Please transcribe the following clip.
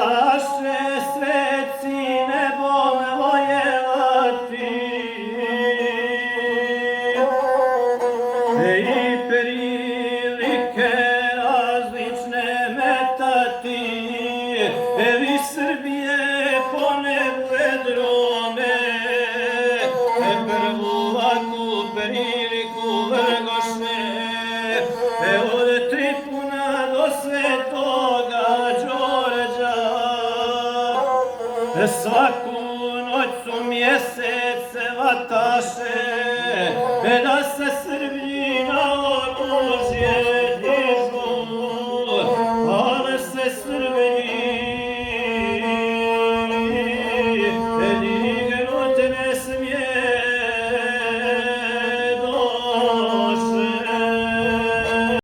vaše sveci nebom vojevati i prilike različne metati vi Srbije po nebu vedrome prvu laku priliku vrgoše od Tripuna do Svetoga Đorđa svaku noć su mjesece vataše da se